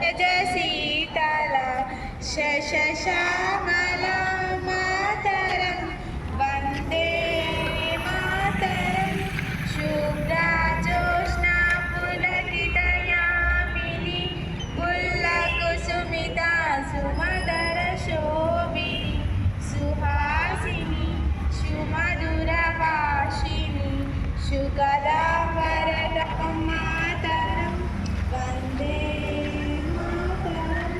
పంకజ శీతల శశశ్యామల మాతరం వందే మాతరం శుభ్రా జ్యోత్స్నా పులకితయామిని పుల్లకుసుమిత సుమధుర శోభిని సుహాసిని సుమధుర భాషిని సుగదా వరద మాతరం వందే మాతరం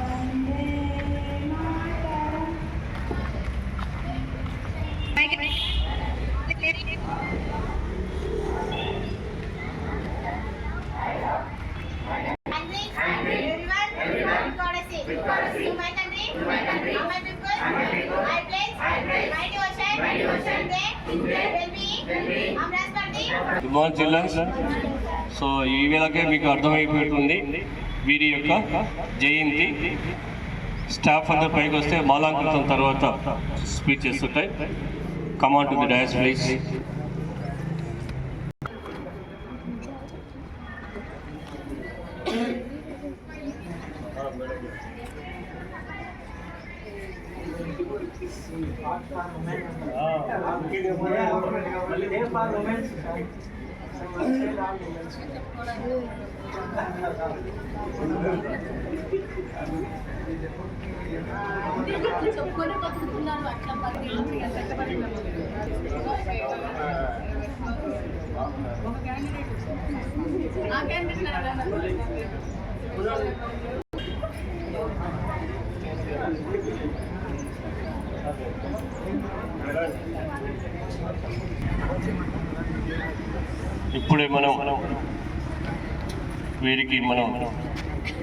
వందే మాతరం. Good morning childrens. సో ఈ వేళకే మీకు అర్థమైపోతుంది వీరి యొక్క జయంతి. స్టాఫ్ అందరు పైకి వస్తే మాలాంకృతం తర్వాత స్పీచ్ చేస్తుంటాయి. Come on to the dais please. చెప్పుకొని బతుకుతున్నారు అట్లా ఇప్పుడే మనం వీరికి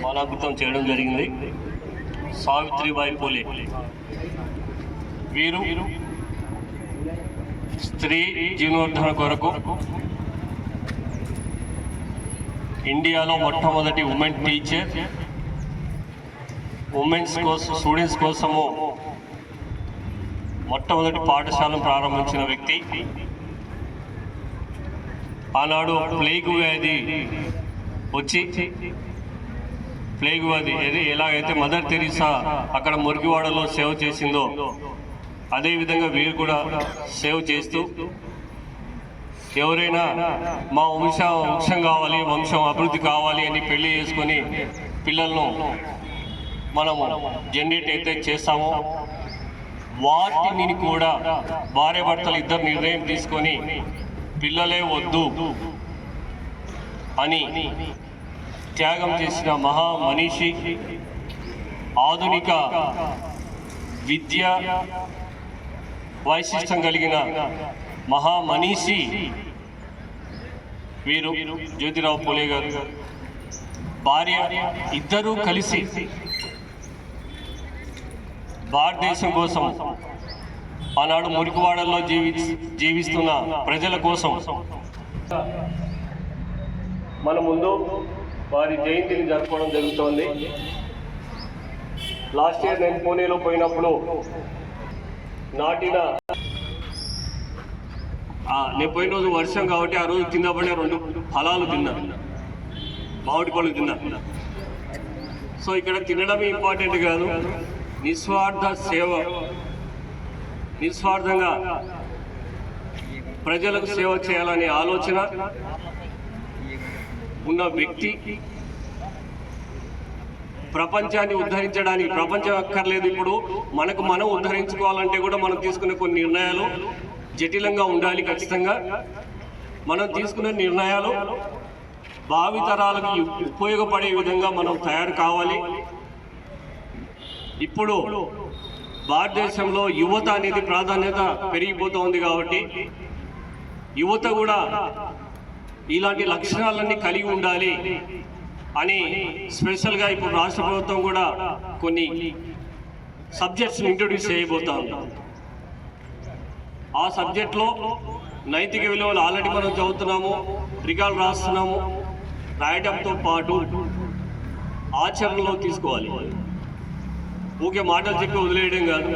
మాలాంకృతం చేయడం జరిగింది. సావిత్రిబాయి పూలే వీరు స్త్రీ జీవనోద్ధరణ కొరకు ఇండియాలో మొట్టమొదటి ఉమెన్ టీచర్, ఉమెన్స్ కోసం స్టూడెంట్స్ కోసము మొట్టమొదటి పాఠశాలను ప్రారంభించిన వ్యక్తి. ఆనాడు ప్లేగు వ్యాధి వచ్చి ప్లేగు వ్యాధి ఎలాగైతే మదర్ తెరీసా అక్కడ మురికివాడలో సేవ చేసిందో అదేవిధంగా వీరు కూడా సేవ చేస్తూ ఎవరైనా మా వంశం కావాలి, వంశం అభివృద్ధి కావాలి అని పెళ్లి చేసుకొని పిల్లలను మనము జనరేట్ అయితే చేస్తామో వాటిని కూడా భార్య భర్తలు ఇద్దరు నిర్ణయం తీసుకొని పిల్లలే వద్దు అని త్యాగం చేసిన మహామనిషి, ఆధునిక విద్య వైశిష్టం కలిగిన మహామనిషి వీరు జ్యోతిరావు పూలే గారు. భార్య ఇద్దరూ కలిసి భారతదేశం కోసం ఆనాడు మురికివాడల్లో జీవిస్తున్న ప్రజల కోసం మన ముందు వారి జయంతిని జరుపుకోవడం జరుగుతోంది. లాస్ట్ ఇయర్ నేను పూణేలో పోయినప్పుడు నేను పోయిన రోజు వర్షం కాబట్టి ఆ రోజు కింద పడే 2 ఫలాలు తిన్నా, మామిడి పళ్ళు తిన్నా. సో ఇక్కడ తినడం ఇంపార్టెంట్ కాదు, నిస్వార్థ సేవ, నిస్వార్థంగా ప్రజలకు సేవ చేయాలనే ఆలోచన ఉన్న వ్యక్తి. ప్రపంచాన్ని ఉద్ధరించడానికి ప్రపంచం అక్కర్లేదు, ఇప్పుడు మనకు మనం ఉద్ధరించుకోవాలంటే కూడా మనం తీసుకునే కొన్ని నిర్ణయాలు జటిలంగా ఉండాలి. ఖచ్చితంగా మనం తీసుకునే నిర్ణయాలు భావితరాలకు ఉపయోగపడే విధంగా మనం తయారు కావాలి. ఇప్పుడు భారతదేశంలో యువత అనేది ప్రాధాన్యత పెరిగిపోతుంది కాబట్టి యువత కూడా ఇలాంటి లక్షణాలన్నీ కలిగి ఉండాలి అని స్పెషల్గా ఇప్పుడు రాష్ట్ర ప్రభుత్వం కూడా కొన్ని సబ్జెక్ట్స్ని ఇంట్రొడ్యూస్ చేయబోతాం. ఆ సబ్జెక్ట్లో నైతిక విలువలు ఆల్రెడీ మనం చదువుతున్నాము, రికార్డు రాస్తున్నాము. రాయడంతో పాటు ఆచరణలో తీసుకోవాలి. ఊకే మాటలు చెప్పి వదిలేయడం కాదు,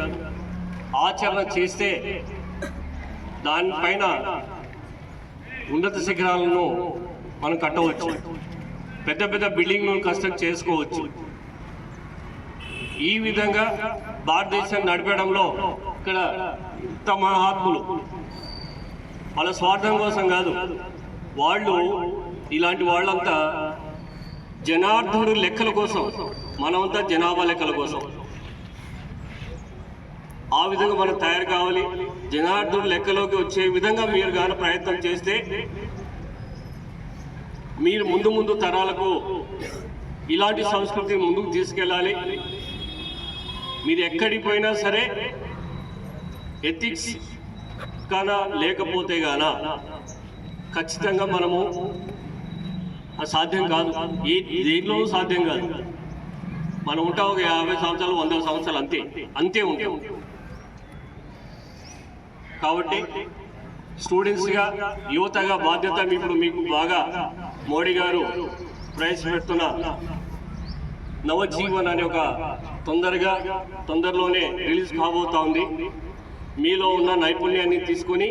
ఆచరణ చేస్తే దానిపైన ఉన్నత శిఖరాలను మనం కట్టవచ్చు. పెద్ద పెద్ద బిల్డింగ్ను కన్స్ట్రక్ట్ చేసుకోవచ్చు. ఈ విధంగా భారతదేశాన్ని నడిపడంలో ఇక్కడ ఇంత మహాత్ములు వాళ్ళ స్వార్థం కోసం కాదు, వాళ్ళు ఇలాంటి వాళ్ళంతా జనార్దనుడి లెక్కల కోసం, మనమంతా జనాభా లెక్కల కోసం. ఆ విధంగా మనం తయారు కావాలి. జనార్దనుడి లెక్కలోకి వచ్చే విధంగా మీరు కానీ ప్రయత్నం చేస్తే మీరు ముందు ముందు తరాలకు ఇలాంటి సంస్కృతిని ముందుకు తీసుకెళ్ళాలి. మీరు ఎక్కడికి పోయినా సరే ఎథిక్స్ గానా లేకపోతే గానా ఖచ్చితంగా మనము సాధ్యం కాదు, ఏ దేనిలోనూ సాధ్యం కాదు. మనం ఉంటాం ఒక 50 సంవత్సరాలు 100 సంవత్సరాలు అంతే ఉంటాం. కాబట్టి స్టూడెంట్స్గా యువతగా బాధ్యత ఇప్పుడు మీకు బాగా మోడీ గారు ప్రవేశపెడుతున్న నవజీవన్ అనే ఒక తొందరలోనే రిలీజ్ కాబోతా ఉంది. మీలో ఉన్న నైపుణ్యాన్ని తీసుకుని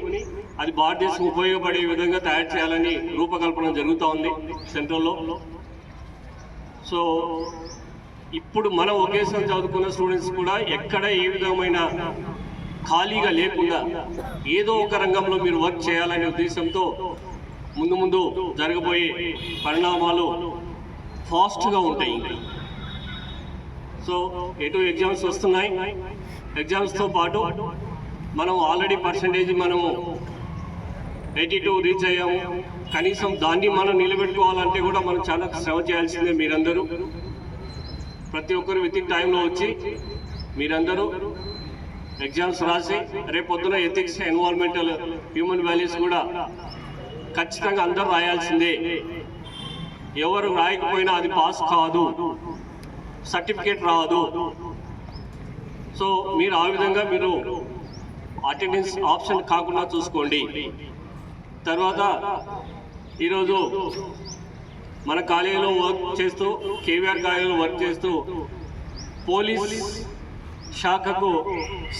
అది భారతదేశం ఉపయోగపడే విధంగా తయారు చేయాలని రూపకల్పన జరుగుతూ ఉంది సెంట్రల్లో. సో ఇప్పుడు మనం ఒకేసారి చదువుకున్న స్టూడెంట్స్ కూడా ఎక్కడ ఏ విధమైన ఖాళీగా లేకుండా ఏదో ఒక రంగంలో మీరు వర్క్ చేయాలనే ఉద్దేశంతో ముందు జరగబోయే పరిణామాలు ఫాస్ట్గా ఉంటాయి. సో ఎటు ఎగ్జామ్స్ వస్తున్నాయి, ఎగ్జామ్స్తో పాటు మనం ఆల్రెడీ పర్సంటేజ్ మనము 82 రీచ్ అయ్యాము. కనీసం దాన్ని మనం నిలబెట్టుకోవాలంటే కూడా మనం చాలా శ్రమ చేయాల్సిందే. మీరందరూ ప్రతి ఒక్కరు విత్ ఇన్ టైంలో వచ్చి మీరందరూ ఎగ్జామ్స్ రాసి రేపొద్దున ఎథిక్స్, ఎన్విరాన్మెంటల్, హ్యూమన్ వాల్యూస్ కూడా ఖచ్చితంగా అందరూ రాయాల్సిందే. ఎవరు రాయకపోయినా అది పాస్ కాదు, సర్టిఫికేట్ రాదు. సో మీరు ఆ విధంగా మీరు అటెండెన్స్ ఆప్షన్ కాకుండా చూసుకోండి. తర్వాత ఈరోజు మన కాలేజీలో వర్క్ చేస్తూ, కేవీఆర్ కాలేజీలో వర్క్ చేస్తూ పోలీస్ శాఖకు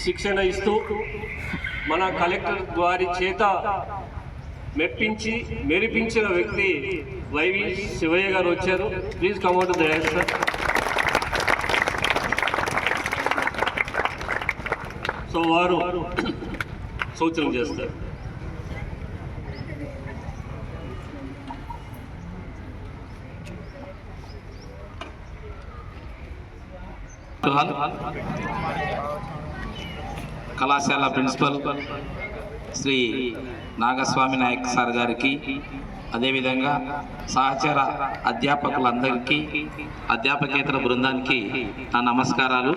శిక్షణ ఇస్తూ మన కలెక్టర్ వారి చేత మెరిపించిన వ్యక్తి వైవి శివయ్య గారు వచ్చారు. Please come out the dais sir. So వారు సూచన చేస్తారు. కళాశాల ప్రిన్సిపల్ శ్రీ నాగస్వామి నాయక్ సార్ గారికి, అదేవిధంగా సహచర అధ్యాపకులందరికీ, అధ్యాపకేతర బృందానికి నా నమస్కారాలు.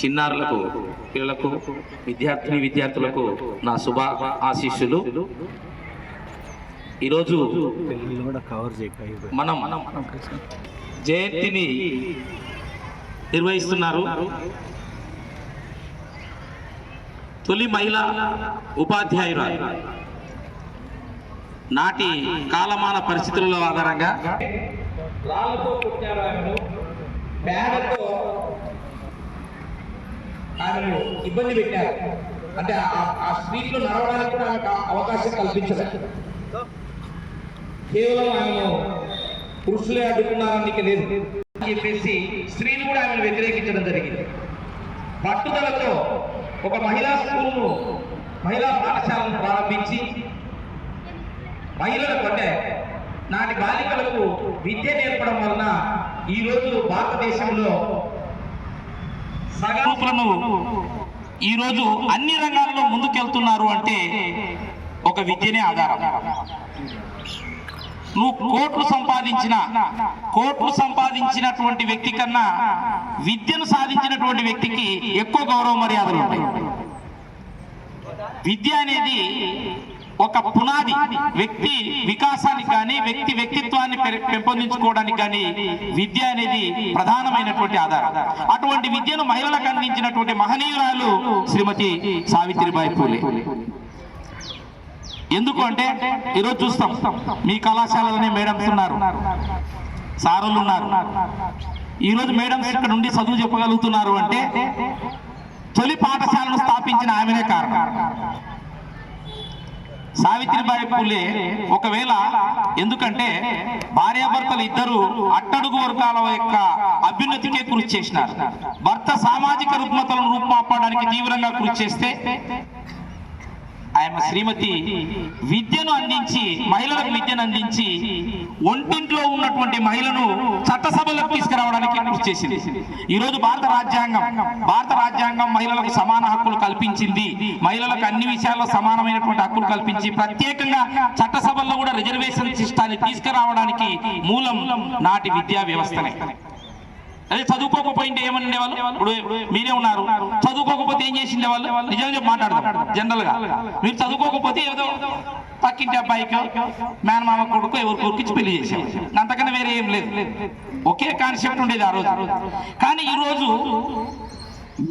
చిన్నారులకు, పిల్లలకు, విద్యార్థులకు నా శుభ ఆశీస్సులు. ఈరోజు మనం జయంతిని నిర్వహిస్తున్నారు. తొలి మహిళా ఉపాధ్యాయురాలు నాటి కాలమాన పరిస్థితుల ఆధారంగా రాళ్ళతో పుట్టారు ఆమెను, పేడతో ఆమెను ఇబ్బంది పెట్టారు. అంటే ఆ స్ట్రీట్లో నడవడానికి కూడా ఆమెకు అవకాశం కల్పించలేదు. కేవలం ఆమెను పురుషులే అడ్డుకున్నారని లేదు అని చెప్పేసి స్త్రీలు కూడా ఆమెను వ్యతిరేకించడం జరిగింది. పట్టుదలతో ఒక మహిళా స్కూల్ను, మహిళా పాఠశాలను ప్రారంభించి మహిళలకు, అంటే నాటి బాలికలకు విద్య నేర్పడం వలన ఈరోజు భారతదేశంలో సగటులను ఈరోజు అన్ని రంగాల్లో ముందుకెళ్తున్నారు అంటే ఒక విద్యనే ఆధారం. నువ్వు కోట్లు సంపాదించినటువంటి వ్యక్తి కన్నా విద్యను సాధించినటువంటి వ్యక్తికి ఎక్కువ గౌరవ మర్యాదలు ఉంటాయి. విద్య అనేది ఒక పునాది, వ్యక్తి వికాసానికి కానీ వ్యక్తిత్వాన్ని పెంపొందించుకోవడానికి కానీ విద్య అనేది ప్రధానమైనటువంటి ఆధారం. అటువంటి విద్యను మహిళలకు అందించినటువంటి మహనీయురాలు శ్రీమతి సావిత్రిబాయి పూలే. ఎందుకు అంటే ఈరోజు చూస్తాం మీ కళాశాలలోనే మేడమ్స్ ఉన్నారు, సారులు ఉన్నారు. ఈరోజు మేడమ్స్ ఇక్కడ నుండి చదువు చెప్పగలుగుతున్నారు అంటే తొలి పాఠశాలను స్థాపించిన ఆమెనే కారణం. సావిత్రిబాయి పూలే ఒకవేళ, ఎందుకంటే భార్యాభర్తలు ఇద్దరు అట్టడుగు వర్గాల యొక్క అభ్యున్నతికే కృషి చేసినారు. భర్త సామాజిక రుగ్మతలను రూపుమాపడానికి తీవ్రంగా కృషి చేస్తే ఆయన శ్రీమతి విద్యను అందించి, మహిళలకు విద్యను అందించి ఒంటింట్లో ఉన్నటువంటి మహిళను చట్టసభలకు తీసుకురావడానికి కృషి చేసింది. ఈరోజు భారత రాజ్యాంగం మహిళలకు సమాన హక్కులు కల్పించింది. మహిళలకు అన్ని విషయాల్లో సమానమైనటువంటి హక్కులు కల్పించి ప్రత్యేకంగా చట్టసభల్లో కూడా రిజర్వేషన్ సిస్టాన్ని తీసుకురావడానికి మూలం నాటి విద్యా వ్యవస్థనే. అదే చదువుకోకపోయింటే ఏమని వాళ్ళు, ఇప్పుడు మీరే ఉన్నారు, చదువుకోకపోతే ఏం చేసిండే వాళ్ళు, నిజంగా మాట్లాడదాం జనరల్ గా. మీరు చదువుకోకపోతే ఏదో పక్కింటి అబ్బాయికి మేనమామ కొడుకు ఎవరు కొడుకు పెళ్లి చేసాం, అంతకన్నా వేరే ఏం లేదు. ఒకే కాన్సెప్ట్ ఉండేది ఆ రోజు. కానీ ఈరోజు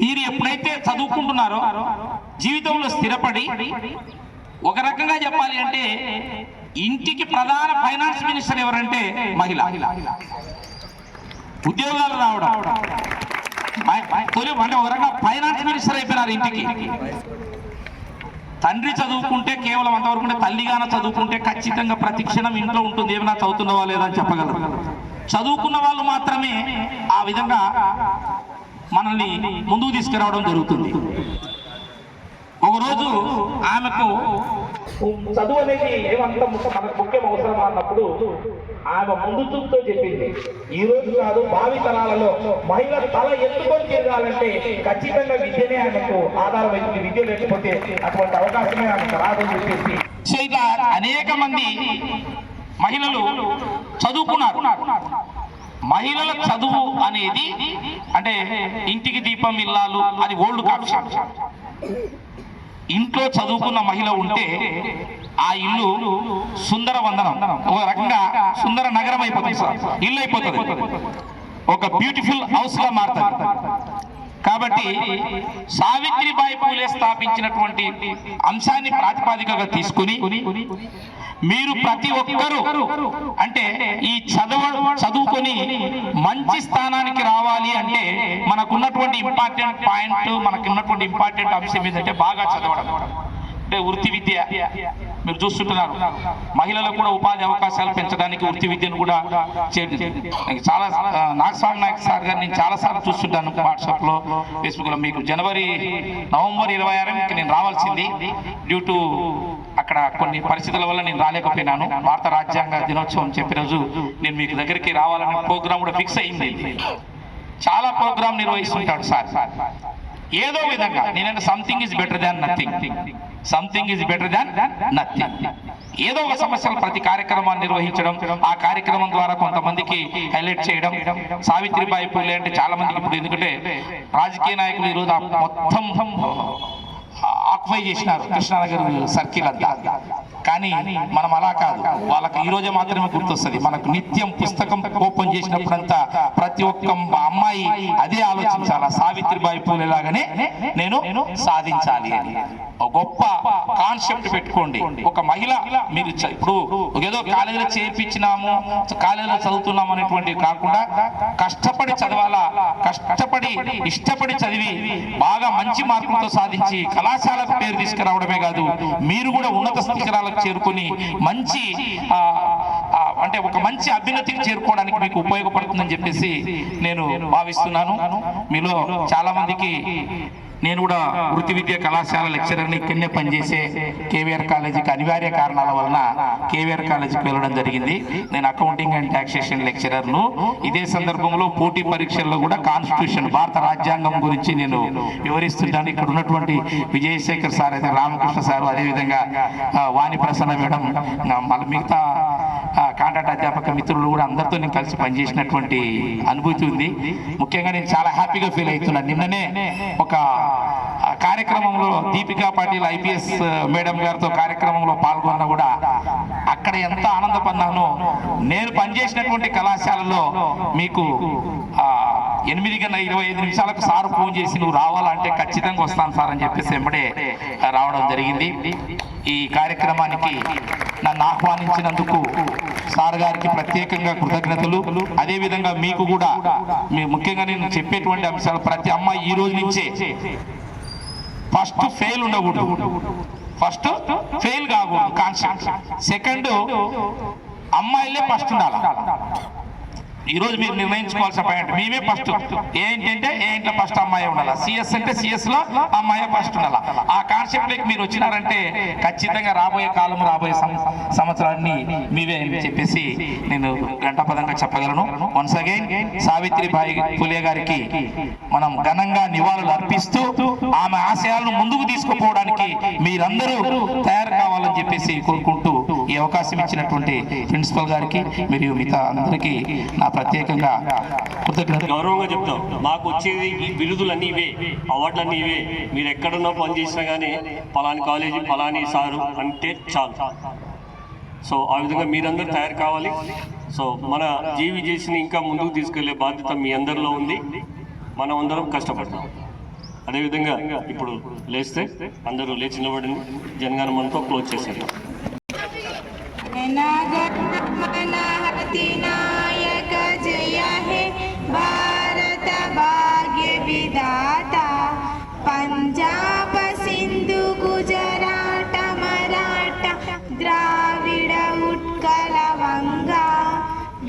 మీరు ఎప్పుడైతే చదువుకుంటున్నారో జీవితంలో స్థిరపడి, ఒక రకంగా చెప్పాలి అంటే ఇంటికి ప్రధాన ఫైనాన్స్ మినిస్టర్ ఎవరంటే మహిళ. ఉద్యోగాలు రావడం అంటే ఒక రకంగా ఫైనాన్స్ మినిస్టర్ అయిపోయినారు ఇంటికి. తండ్రి చదువుకుంటే కేవలం అంతవరకు ఉంటే, తల్లిగాన చదువుకుంటే ఖచ్చితంగా ప్రతి క్షణం ఇంట్లో ఉంటుంది, ఏమైనా చదువుతున్నావా లేదా అని చెప్పగలరు. చదువుకున్న వాళ్ళు మాత్రమే ఆ విధంగా మనల్ని ముందుకు తీసుకురావడం జరుగుతుంది. ఒకరోజు ఆమెకు చదువు అనేది ఏమంత మనకు ముఖ్యం అవసరం అన్నప్పుడు ఆమె ముందు చూపుతో చెప్పింది, ఈ రోజు కాదు భావి తరాలలో మహిళ తల ఎత్తుకొని తిరగాలంటే ఖచ్చితంగా విద్యనే ఆమెకు ఆధారమైంది. విద్య లేకపోతే అటువంటి అవకాశమే ఆమెకు రాదని చెప్పేసి. సో ఇలా అనేక మంది మహిళలు చదువుకున్నారు. మహిళల చదువు అనేది అంటే ఇంటికి దీపం ఇల్లాలు, అది ఓల్డ్ కాన్సెప్ట్. ఇంట్లో చదువుకున్న మహిళ ఉంటే ఆ ఇల్లు సుందర వందనం, ఒక రకంగా సుందర నగరం అయిపోతుంది, ఇల్లు అయిపోతుంది, ఒక బ్యూటిఫుల్ హౌస్ గా మారుతుంది. కాబట్టి సావిత్రిబాయి పూలే స్థాపించినటువంటి అంశాన్ని ప్రాతిపాదికగా తీసుకుని మీరు ప్రతి ఒక్కరూ అంటే ఈ చదువుకొని మంచి స్థానానికి రావాలి అంటే మనకున్నటువంటి ఇంపార్టెంట్ పాయింట్, మనకున్నటువంటి ఇంపార్టెంట్ అంశం ఏంటంటే బాగా చదవడం. అంటే వృత్తి విద్య మీరు చూస్తుంటున్నారు, మహిళలకు కూడా ఉపాధి అవకాశాలు పెంచడానికి వృత్తి విద్యను కూడా చాలా నాగస్వామి నాయక్ సార్ గారు నేను చాలాసార్లు చూస్తుంటాను వాట్సాప్లో, ఫేస్బుక్లో. మీకు నవంబర్ 26 నేను రావాల్సింది, డ్యూ టు అక్కడ కొన్ని పరిస్థితుల వల్ల నేను రాలేకపోయినాను. భారత రాజ్యాంగ దినోత్సవం చెప్పే రోజు నేను మీకు దగ్గరికి రావాలనే ప్రోగ్రాం కూడా ఫిక్స్ అయింది. చాలా ప్రోగ్రాం నిర్వహిస్తుంటాడు సార్. ఏదో విధంగా నేనంటే something is better than nothing, something is better than nothing. ఏదో ఒక సమస్యలు ప్రతి కార్యక్రమాన్ని నిర్వహించడం, ఆ కార్యక్రమం ద్వారా కొంతమందికి హైలైట్ చేయడం. సావిత్రిబాయి పూలే అంటే చాలా మందికి ఇప్పుడు, ఎందుకంటే రాజకీయ నాయకులు ఈరోజు మొత్తం ఆక్యుపై చేసినారు కృష్ణానగర్ సర్కిల్ అంతా. కానీ మనం అలా కాదు, వాళ్ళకి ఈ రోజే మాత్రమే గుర్తొస్తుంది. మనకు నిత్యం పుస్తకం ఓపెన్ చేసినప్పుడంతా ప్రతి ఒక్క అమ్మాయి అదే ఆలోచించాలా, సావిత్రిబాయి పూలే లాగానే నేను సాధించాలి అని. ఒక గొప్ప కాన్సెప్ట్ పెట్టుకోండి. ఒక మహిళ మీరు ఇప్పుడు ఏదో కాలేజీలో చేర్పించినాము, కాలేజీలో చదువుతున్నాము అనేటువంటి కాకుండా కష్టపడి చదవాలా, కష్టపడి ఇష్టపడి చదివి బాగా మంచి మార్కులతో సాధించి కళాశాలకు పేరు తీసుకురావడమే కాదు, మీరు కూడా ఉన్నత శిఖరాలకు చేరుకొని మంచి అంటే ఒక మంచి అభ్యున్నతికి చేరుకోవడానికి మీకు ఉపయోగపడుతుందని చెప్పేసి నేను భావిస్తున్నాను. మీలో చాలా మందికి నేను కూడా వృత్తి విద్యా కళాశాల లెక్చరర్ని ఇక్కడనే పనిచేసే కేవీఆర్ కాలేజీకి అనివార్య కారణాల వలన కేవీఆర్ కాలేజీకి వెళ్ళడం జరిగింది. నేను అకౌంటింగ్ అండ్ టాక్సేషన్ లెక్చరర్ను. ఇదే సందర్భంలో పోటీ పరీక్షల్లో కూడా కాన్స్టిట్యూషన్, భారత రాజ్యాంగం గురించి నేను వివరిస్తుంటాను. ఇక్కడ ఉన్నటువంటి విజయశేఖర్ సార్, అయితే రామకృష్ణ సారు, అదేవిధంగా వాణి ప్రసన్న మేడం, మళ్ళీ మిగతా కాంట్రాక్ట్ అధ్యాపక మిత్రులు కూడా అందరితో నేను కలిసి పనిచేసినటువంటి అనుభూతి ఉంది. ముఖ్యంగా నేను చాలా హ్యాపీగా ఫీల్ అవుతున్నాను. నిన్ననే ఒక కార్యక్రమంలో దీపికా పాటిల్ ఐపీఎస్ మేడం గారితో కార్యక్రమంలో పాల్గొన్నా కూడా అక్కడ ఎంత ఆనందపడ్డానో. నేను పనిచేసినటువంటి కళాశాలలో మీకు 8:25 సార్ ఫోన్ చేసి నువ్వు రావాలంటే ఖచ్చితంగా వస్తాను సార్ అని చెప్పేసి వెంబడే రావడం జరిగింది. ఈ కార్యక్రమానికి నన్ను ఆహ్వానించినందుకు సార్ గారికి ప్రత్యేకంగా కృతజ్ఞతలు. అదేవిధంగా మీకు కూడా ముఖ్యంగా నేను చెప్పేటువంటి అంశాలు, ప్రతి అమ్మాయి ఈ రోజు నుంచే ఫస్ట్ ఫెయిల్ ఉండకూడదు. ఫస్ట్ ఫెయిల్ కాకూడదు కాన్సెప్ట్. సెకండ్ అమ్మాయిలే ఫస్ట్ ఉండాలి. ఈరోజు మీరు నిర్ణయించుకోవాల్సిన పాయింట్ మేమే ఫస్ట్ ఏంటంటే ఏ ఇంట్లో ఫస్ట్ అమ్మాయి ఉండాలి, సిఎస్ అంటే సిఎస్ లో అమ్మాయి ఫస్ట్ ఉండాలి. ఆ కాన్సెప్ట్లోకి మీరు వచ్చినారంటే ఖచ్చితంగా రాబోయే కాలం రాబోయే సంవత్సరాన్ని మీవే అని చెప్పేసి నేను గంటపదంగా చెప్పగలను. వన్స్ అగైన్ సావిత్రిబాయి ఫులే గారికి మనం ఘనంగా నివాళులు అర్పిస్తూ ఆమె ఆశయాలను ముందుకు తీసుకుపోవడానికి మీరందరూ తయారు కావాలని చెప్పేసి కోరుకుంటూ ఈ అవకాశం ఇచ్చినటువంటి ప్రిన్సిపల్ గారికి మరియు మిగతా అందరికీ నా ప్రత్యేకంగా కృతజ్ఞతలు. గౌరవంగా చెప్తాం, మాకు వచ్చేది ఈ బిరుదులన్నీ ఇవే, అవార్డులన్నీ ఇవే. మీరు ఎక్కడున్నా పని చేసినా కానీ పలాని కాలేజీ పలాని సారు అంటే చాలు. సో ఆ విధంగా మీరందరూ తయారు కావాలి. సో మన జీవిజేసిని ఇంకా ముందుకు తీసుకెళ్లే బాధ్యత మీ అందరిలో ఉంది. మనం అందరం కష్టపడతాం. అదేవిధంగా ఇప్పుడు లేస్తే అందరూ లేచి నిలబడింది జనగణమనతో క్లోజ్ చేశారు. नायक जय हे भारत भाग्य विधाता, पंजाब सिंधु गुजरात मराठा द्राविड उत्कल वंगा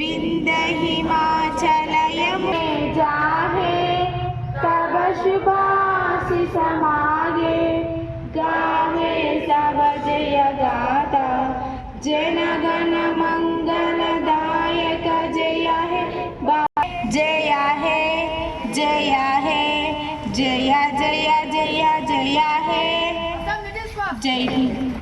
विंध्य हिमाचल यमुना जाहे तब शुभाशिष मागे, गाहे सब जय गाथा जनगण